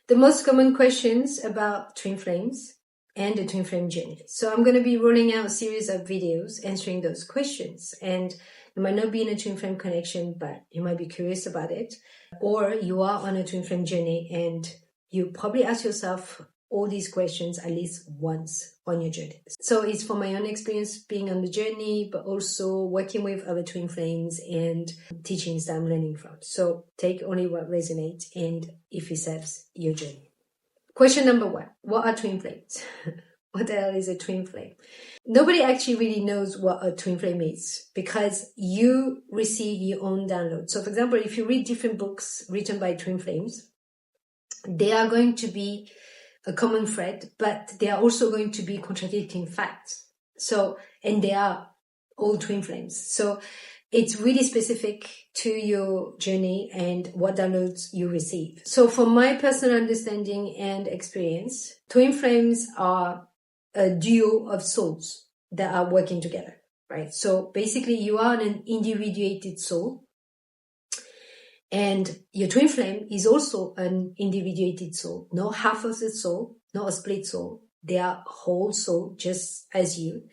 the most common questions about twin flames and the twin flame journey. So I'm going to be rolling out a series of videos answering those questions. And you might not be in a twin flame connection, but you might be curious about it. Or you are on a twin flame journey and you probably ask yourself all these questions at least once on your journey. So it's from my own experience being on the journey, but also working with other twin flames and teachings that I'm learning from. So take only what resonates and if it serves your journey. Question number 1. What are twin flames? What the hell is a twin flame? Nobody actually really knows what a twin flame is because you receive your own download. So for example, if you read different books written by twin flames, they are going to be a common thread, but they are also going to be contradicting facts. So, and they are all twin flames. So it's really specific to your journey and what downloads you receive. So from my personal understanding and experience, twin flames are a duo of souls that are working together, right? So basically you are an individuated soul and your twin flame is also an individuated soul, not half of the soul, not a split soul. They are whole soul just as you.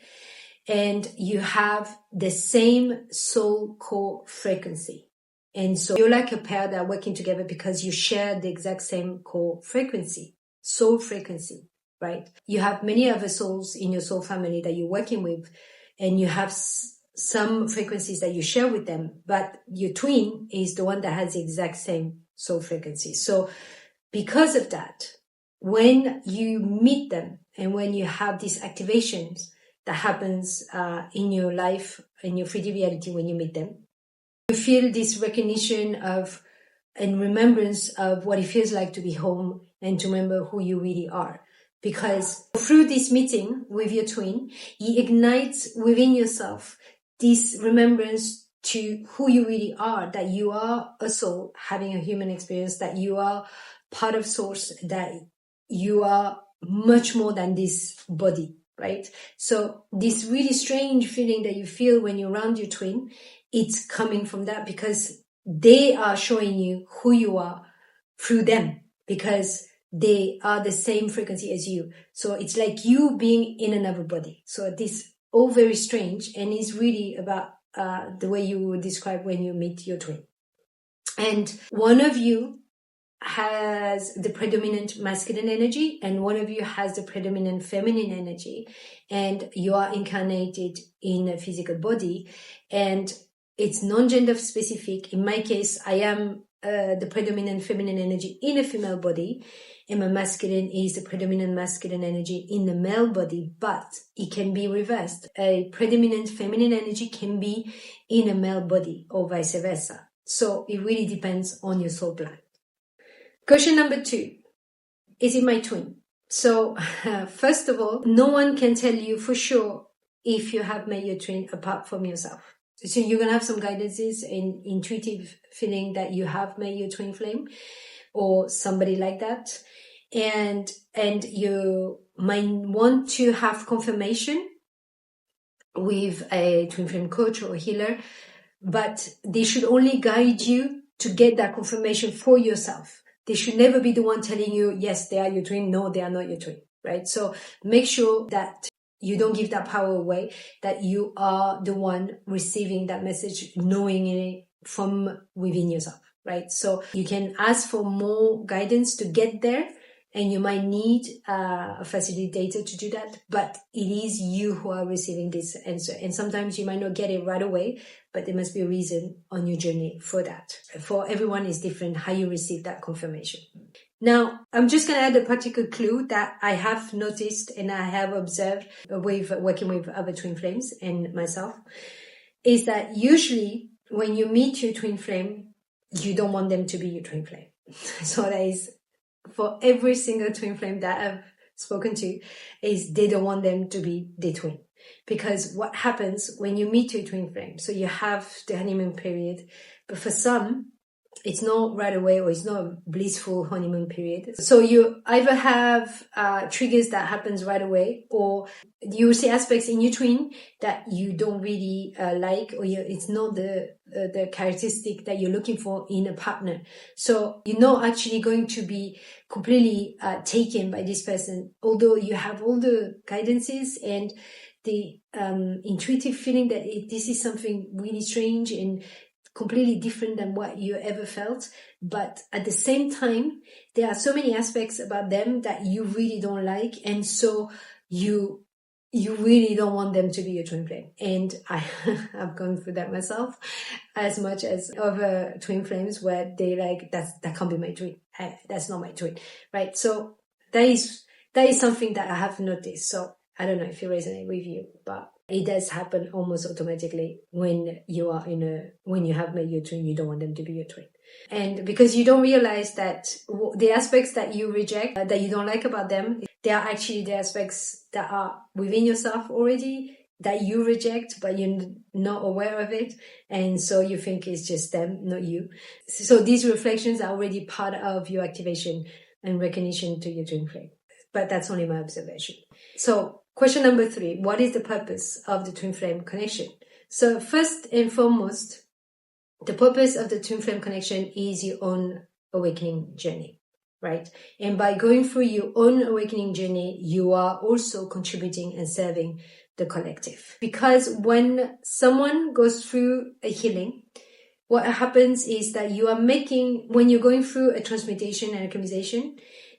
And you have the same soul core frequency. And so you're like a pair that are working together because you share the exact same core frequency, soul frequency, right? You have many other souls in your soul family that you're working with, and you have some frequencies that you share with them, but your twin is the one that has the exact same soul frequency. So because of that, when you meet them and when you have these activations that happens in your life, in your 3D reality when you meet them, you feel this recognition of and remembrance of what it feels like to be home and to remember who you really are. Because through this meeting with your twin, it ignites within yourself this remembrance to who you really are, that you are a soul having a human experience, that you are part of source, that you are much more than this body, right? So this really strange feeling that you feel when you're around your twin, it's coming from that because they are showing you who you are through them because they are the same frequency as you. So it's like you being in another body. So this all very strange and is really about the way you would describe when you meet your twin. And one of you has the predominant masculine energy and one of you has the predominant feminine energy, and you are incarnated in a physical body and it's non-gender specific. In my case, I am the predominant feminine energy in a female body, and my masculine is the predominant masculine energy in the male body, but it can be reversed. A predominant feminine energy can be in a male body or vice versa. So it really depends on your soul plan. Question number 2, is it my twin? So first of all, no one can tell you for sure if you have met your twin apart from yourself. So you're going to have some guidances and intuitive feeling that you have met your twin flame or somebody like that. And you might want to have confirmation with a twin flame coach or healer, but they should only guide you to get that confirmation for yourself. They should never be the one telling you, yes, they are your twin. No, they are not your twin, right? So make sure that you don't give that power away, that you are the one receiving that message, knowing it from within yourself, right? So you can ask for more guidance to get there, and you might need a facilitator to do that, but it is you who are receiving this answer. And sometimes you might not get it right away, but there must be a reason on your journey for that. For everyone is different how you receive that confirmation. Now, I'm just going to add a particular clue that I have noticed and I have observed with working with other twin flames and myself, is that usually when you meet your twin flame, you don't want them to be your twin flame. So that is for every single twin flame that I've spoken to, is they don't want them to be their twin. Because what happens when you meet your twin flame, so you have the honeymoon period, but for some, It's not right away, or it's not a blissful honeymoon period. So you either have triggers that happens right away, or you see aspects in your twin that you don't really like, or it's not the characteristic that you're looking for in a partner. So you're not actually going to be completely taken by this person, although you have all the guidances and the intuitive feeling that this is something really strange and completely different than what you ever felt. But at the same time, there are so many aspects about them that you really don't like, and so you really don't want them to be your twin flame. And I've gone through that myself, as much as other twin flames where they like, that can't be my twin. That's not my twin, right? So that is something that I have noticed. So I don't know if it resonates with you, but it does happen almost automatically when you have met your twin. You don't want them to be your twin. And because you don't realize that the aspects that you reject, that you don't like about them, they are actually the aspects that are within yourself already, that you reject, but you're not aware of it. And so you think it's just them, not you. So these reflections are already part of your activation and recognition to your twin flame. But that's only my observation. So question number 3, what is the purpose of the twin flame connection? So first and foremost, the purpose of the twin flame connection is your own awakening journey, right? And by going through your own awakening journey, you are also contributing and serving the collective. Because when someone goes through a healing, what happens is that when you're going through a transmutation and alchemization,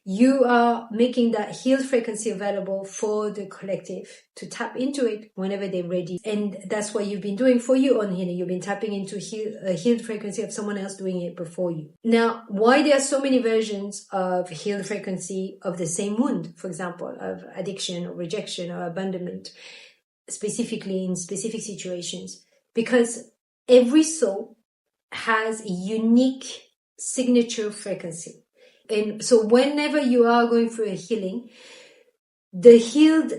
you are making that healed frequency available for the collective to tap into it whenever they're ready. And that's what you've been doing for your own healing. You've been tapping into a healed frequency of someone else doing it before you. Now, why there are so many versions of healed frequency of the same wound, for example, of addiction or rejection or abandonment, specifically in specific situations? Because every soul has a unique signature frequency. And so whenever you are going through a healing, the healed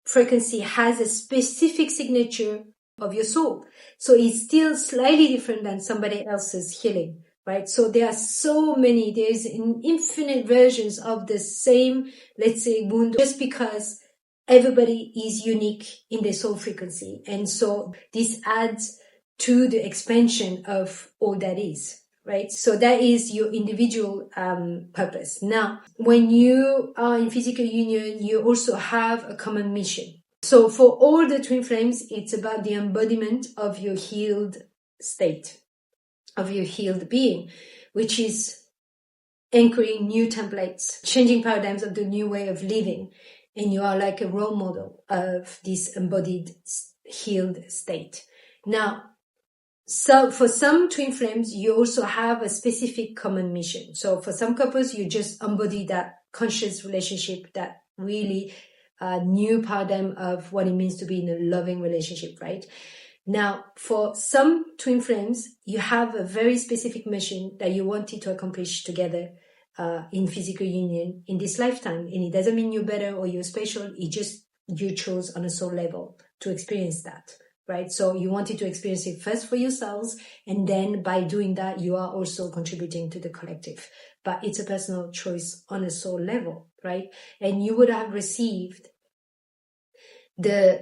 frequency has a specific signature of your soul. So it's still slightly different than somebody else's healing, right? So there are there's infinite versions of the same, let's say, wound, just because everybody is unique in their soul frequency. And so this adds to the expansion of all that is. Right? So that is your individual purpose. Now, when you are in physical union, you also have a common mission. So for all the twin flames, it's about the embodiment of your healed state, of your healed being, which is anchoring new templates, changing paradigms of the new way of living. And you are like a role model of this embodied healed state. Now, so for some twin flames, you also have a specific common mission. So for some couples, you just embody that conscious relationship, that really new paradigm of what it means to be in a loving relationship, right? Now, for some twin flames, you have a very specific mission that you wanted to accomplish together in physical union in this lifetime. And it doesn't mean you're better or you're special. It just you chose on a soul level to experience that. Right? So you wanted to experience it first for yourselves, and then by doing that, you are also contributing to the collective. But it's a personal choice on a soul level, right? And you would have received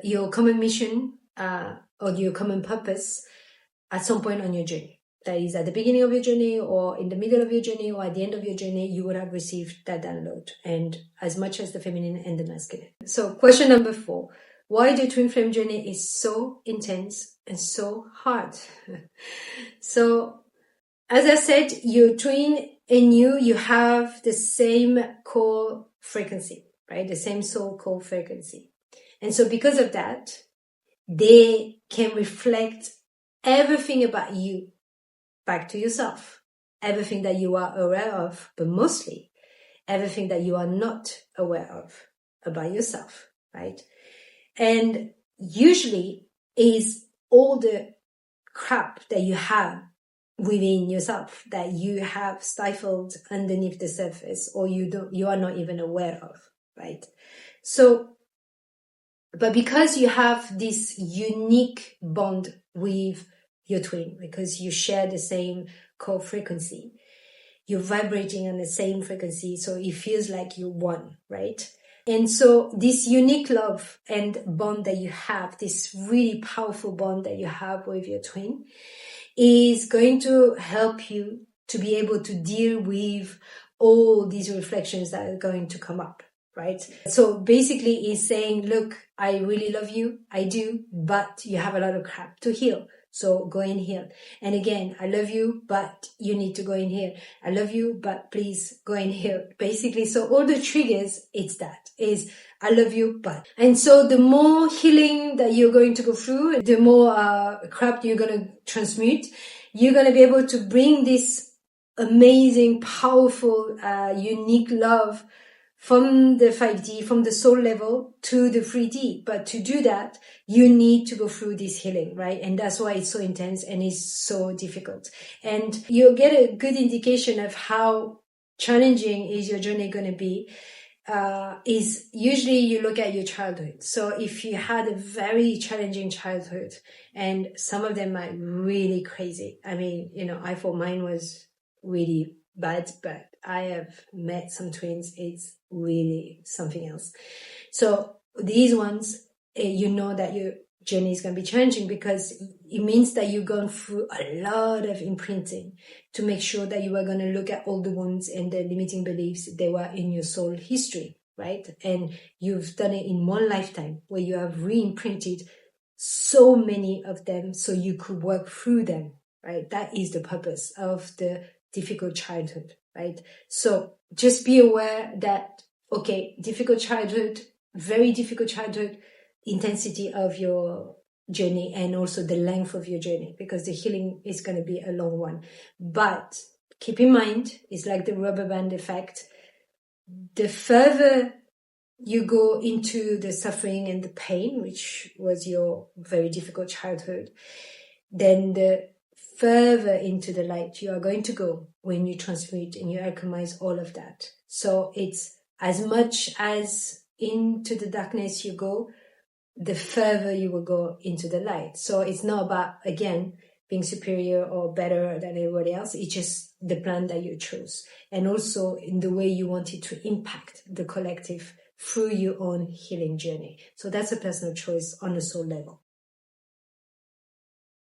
your common mission or your common purpose at some point on your journey. That is at the beginning of your journey, or in the middle of your journey, or at the end of your journey, you would have received that download, and as much as the feminine and the masculine. So question number 4. Why the twin flame journey is so intense and so hard? So, as I said, your twin and you have the same core frequency, right? The same soul core frequency. And so because of that, they can reflect everything about you back to yourself. Everything that you are aware of, but mostly everything that you are not aware of about yourself, right? And usually is all the crap that you have within yourself that you have stifled underneath the surface, or you are not even aware of, right? So, but because you have this unique bond with your twin, because you share the same co-frequency. You're vibrating on the same frequency, so it feels like you're one, right? And so this unique love and bond that you have, this really powerful bond that you have with your twin, is going to help you to be able to deal with all these reflections that are going to come up, right? So basically it's saying, look, I really love you, I do, but you have a lot of crap to heal. So go and heal. And again, I love you, but you need to go and heal. I love you, but please go and heal. Basically, so all the triggers, it's that, is I love you, but. And so the more healing that you're going to go through, the more crap you're going to transmute, you're going to be able to bring this amazing, powerful, unique love from the 5D, from the soul level to the 3D. But to do that, you need to go through this healing, right? And that's why it's so intense and it's so difficult. And you'll get a good indication of how challenging is your journey going to be. Is usually you look at your childhood. So if you had a very challenging childhood, and some of them are really crazy. I mean, I thought mine was really bad, but I have met some twins. It's really something else. So these ones, you know that your journey is going to be challenging because it means that you've gone through a lot of imprinting to make sure that you are going to look at all the wounds and the limiting beliefs they were in your soul history, right? And you've done it in one lifetime where you have re-imprinted so many of them so you could work through them, right? That is the purpose of the difficult childhood, right? So just be aware that, okay, difficult childhood, very difficult childhood, intensity of your journey and also the length of your journey, because the healing is going to be a long one. But keep in mind, it's like the rubber band effect. The further you go into the suffering and the pain, which was your very difficult childhood, then the further into the light you are going to go when you transmute and you alchemize all of that. So it's as much as into the darkness you go, the further you will go into the light. So it's not about, again, being superior or better than everybody else. It's just the plan that you chose. And also in the way you want it to impact the collective through your own healing journey. So that's a personal choice on a soul level.